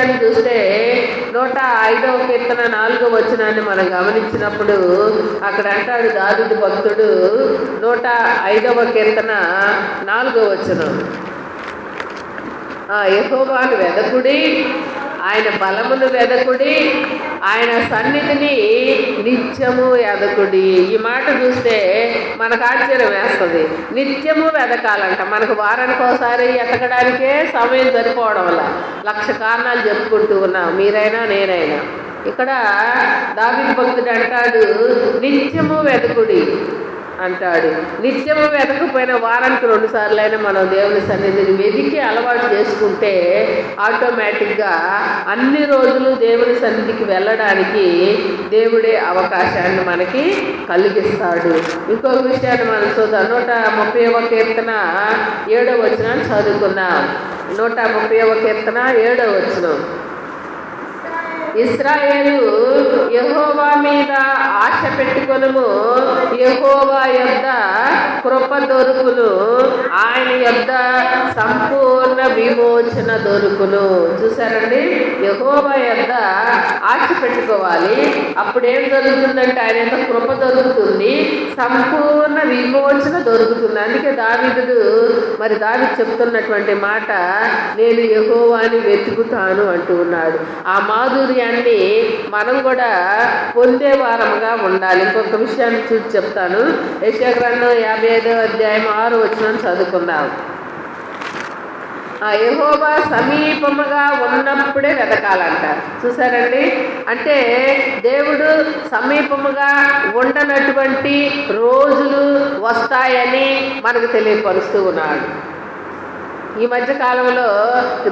విషయాన్ని చూస్తే 105వ కీర్తన 4వ వచనాన్ని మనం గమనించినప్పుడు అక్కడ అంటాడు దావీదు భక్తుడు, 105వ కీర్తన 4వ వచనం, యెహోవాను వెదకుడి, ఆయన బలమును వెదకుడి, ఆయన సన్నిధిని నిత్యము వెదకుడి. ఈ మాట చూస్తే మనకు ఆశ్చర్యం వేస్తుంది. నిత్యము వెదకాలంట. మనకు వారానికి ఒకసారి ఎతకడానికే సమయం సరిపోవడం వల్ల 1,00,000 కారణాలు చెప్పుకుంటూ ఉన్నాం, మీరైనా నేనైనా. ఇక్కడ దావీదు భక్తుడు అంటాడు నిత్యము వెదకుడి అంటాడు. నిత్యము వెతకపోయినా వారానికి 2 సార్లైనా మనం దేవుని సన్నిధిని వెతికి అలవాటు చేసుకుంటే ఆటోమేటిక్గా అన్ని రోజులు దేవుని సన్నిధికి వెళ్ళడానికి దేవుడే అవకాశాన్ని మనకి కలిగిస్తాడు. ఇంకొక విషయాన్ని మనం చూద్దాం. 130వ కీర్తన 7వ వచనాన్ని చదువుకున్నాం. 130వ కీర్తన 7వ వచనం, ఇశ్రాయేలు యెహోవా మీద ఆశ పెట్టుకొనుము, యెహోవా యొద్ద కృప దొరుకును, ఆయన యొద్ద సంపూర్ణ విమోచన దొరుకును. చూసారండి, యెహోవా యొద్ద ఆశ పెట్టుకోవాలి. అప్పుడేం జరుగుతుందంటే ఆయన యొక్క కృప దొరుకుతుంది, సంపూర్ణ విమోచన దొరుకుతుంది. అందుకే దావీదు చెప్తున్నటువంటి మాట, నేను యెహోవాని వెతుకుతాను అంటూ ఉన్నాడు. ఆ మాధుర్యాన్ని మనం కూడా పొందే వారముగా ఉండాలి. ఇంకొక విషయాన్ని చూసి చెప్తాను. యెషయా గ్రంథం 55వ అధ్యాయం 6వ వచనం చదువుకుందాం. యెహోవా సమీపముగా ఉన్నప్పుడే వెతకాలంట. చూసారండి, అంటే దేవుడు సమీపముగా ఉండనటువంటి రోజులు వస్తాయని మనకు తెలియపరుస్తూ ఉన్నాడు. ఈ మధ్య కాలంలో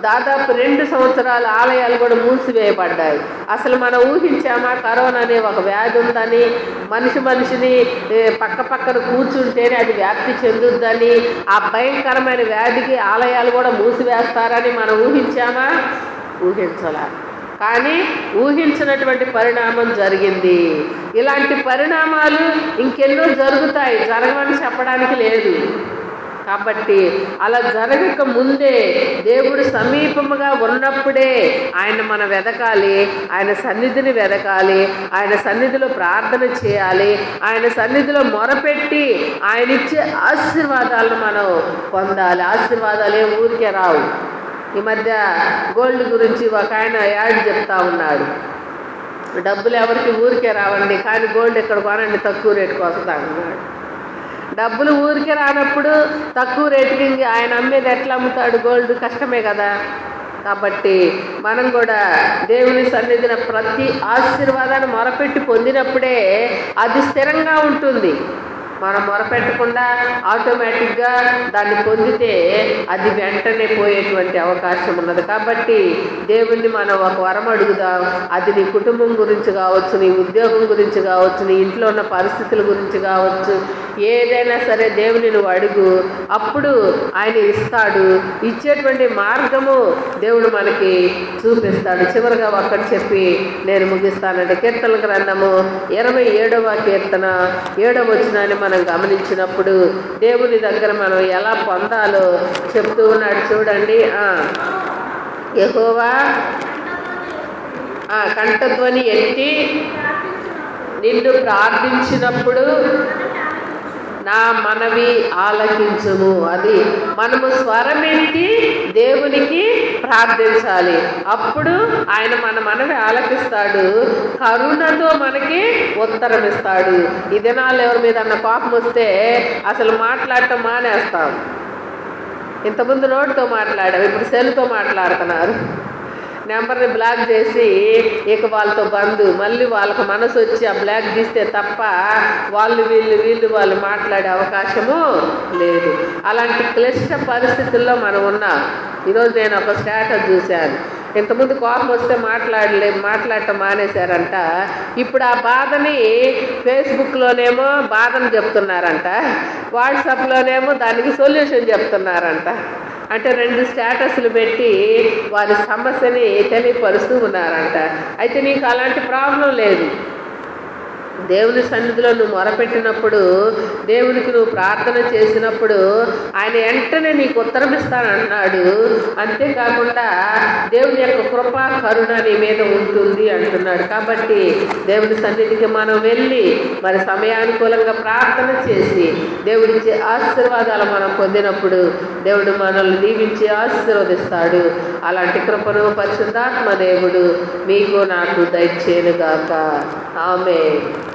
దాదాపు 2 సంవత్సరాల ఆలయాలు కూడా మూసివేయబడ్డాయి. అసలు మనం ఊహించామా కరోనా అనే ఒక వ్యాధి ఉందని, మనిషిని పక్కన కూర్చుంటేనే అది వ్యాప్తి చెందుద్దని, ఆ భయంకరమైన వ్యాధికి ఆలయాలు కూడా మూసివేస్తారని మనం ఊహించామా? ఊహించాలా? కానీ ఊహించినటువంటి పరిణామం జరిగింది. ఇలాంటి పరిణామాలు ఇంకెన్నో జరుగుతాయి, జరగమని చెప్పడానికి లేదు. కాబట్టి అలా జరగక ముందే దేవుడు సమీపముగా ఉన్నప్పుడే ఆయన మనం వెదకాలి, ఆయన సన్నిధిని వెదకాలి, ఆయన సన్నిధిలో ప్రార్థన చేయాలి, ఆయన సన్నిధిలో మొరపెట్టి ఆయన ఇచ్చే ఆశీర్వాదాలను మనం పొందాలి. ఆశీర్వాదాలు ఏం ఊరికే రావు. ఈ మధ్య గోల్డ్ గురించి ఒక ఆయన యాడ్ చెప్తా ఉన్నాడు. డబ్బులు ఎవరికి ఊరికే రావండి, కానీ గోల్డ్ ఎక్కడ కొనండి తక్కువ రేటుకి వస్తా అన్నాడు. డబ్బులు ఊరికే రానప్పుడు తక్కువ రేటుకి ఆయన అమ్మేది ఎట్లా అమ్ముతాడు? గోల్డ్ కష్టమే కదా. కాబట్టి మనం కూడా దేవుని సన్నిధిన ప్రతి ఆశీర్వాదాన్ని మొరపెట్టి పొందినప్పుడే అది స్థిరంగా ఉంటుంది. మనం మొరపెట్టకుండా ఆటోమేటిక్గా దాన్ని పొందితే అది వెంటనే పోయేటువంటి అవకాశం ఉన్నది. కాబట్టి దేవుణ్ణి మనం ఒక వరం అడుగుదాం. అది నీ కుటుంబం గురించి కావచ్చు, నీ ఉద్యోగం గురించి కావచ్చు, నీ ఇంట్లో ఉన్న పరిస్థితుల గురించి కావచ్చు, ఏదైనా సరే దేవుని నువ్వు అడుగు, అప్పుడు ఆయన ఇస్తాడు. ఇచ్చేటువంటి మార్గము దేవుడు మనకి చూపిస్తాడు. చివరిగా ఒక్కటి చెప్పి నేను ముగిస్తానంటే, కీర్తన గ్రంథము 27వ కీర్తన 7వ వచనాన్ని మనం గమనించినప్పుడు దేవుని దగ్గర మనం ఎలా పొందాలో చెప్తూ ఉన్నాడు. చూడండి, యెహోవా కంఠధ్వని ఎత్తి నిన్ను ప్రార్థించినప్పుడు నా మనవి ఆలకించుము. అది మనము స్వరమెత్తి దేవునికి ప్రార్థించాలి. అప్పుడు ఆయన మన మనవి ఆలకిస్తాడు, కరుణతో మనకి ఉత్తరం ఇస్తాడు. ఈ దినాల్లో ఎవరి మీద అన్న కోపం వస్తే అసలు మాట్లాడటం మానేస్తాం. ఇంతకుముందు నోటితో మాట్లాడాం, ఇప్పుడు సెల్తో మాట్లాడుతున్నారు. నెంబర్ని బ్లాక్ చేసి ఇక వాళ్ళతో బంధు, మళ్ళీ వాళ్ళకు మనసు వచ్చి ఆ బ్లాక్ తీస్తే తప్ప వాళ్ళు మాట్లాడే అవకాశము లేదు. అలాంటి క్లిష్ట పరిస్థితుల్లో మనం ఉన్నాం. ఈరోజు నేను ఒక స్టేటస్ చూశాను. ఇంతకుముందు కోపం వస్తే మాట్లాడటం మానేశారంట. ఇప్పుడు ఆ బాధని ఫేస్బుక్లోనేమో బాధను చెప్తున్నారంట, వాట్సాప్లోనేమో దానికి సొల్యూషన్ చెప్తున్నారంట. అంటే 2 స్టేటస్లు పెట్టి వారి సమస్యని తెలియపరుస్తూ ఉన్నారంట. అయితే నీకు అలాంటి ప్రాబ్లం లేదు. దేవుని సన్నిధిలో నువ్వు మొరపెట్టినప్పుడు, దేవునికి నువ్వు ప్రార్థన చేసినప్పుడు ఆయన వెంటనే నీకు ఉత్తరం ఇస్తానన్నాడు. అంతేకాకుండా దేవుని యొక్క కృపా కరుణ నీ మీద ఉంటుంది అంటున్నాడు. కాబట్టి దేవుని సన్నిధికి మనం వెళ్ళి మరి సమయానుకూలంగా ప్రార్థన చేసి దేవుడిచ్చే ఆశీర్వాదాలు మనం పొందినప్పుడు దేవుడు మనల్ని దీవించి ఆశీర్వదిస్తాడు. అలాంటి కృపను పరిశుద్ధాత్మ దేవుడు మీకు నాకు దయచేయునుగాక. ఆమేన్.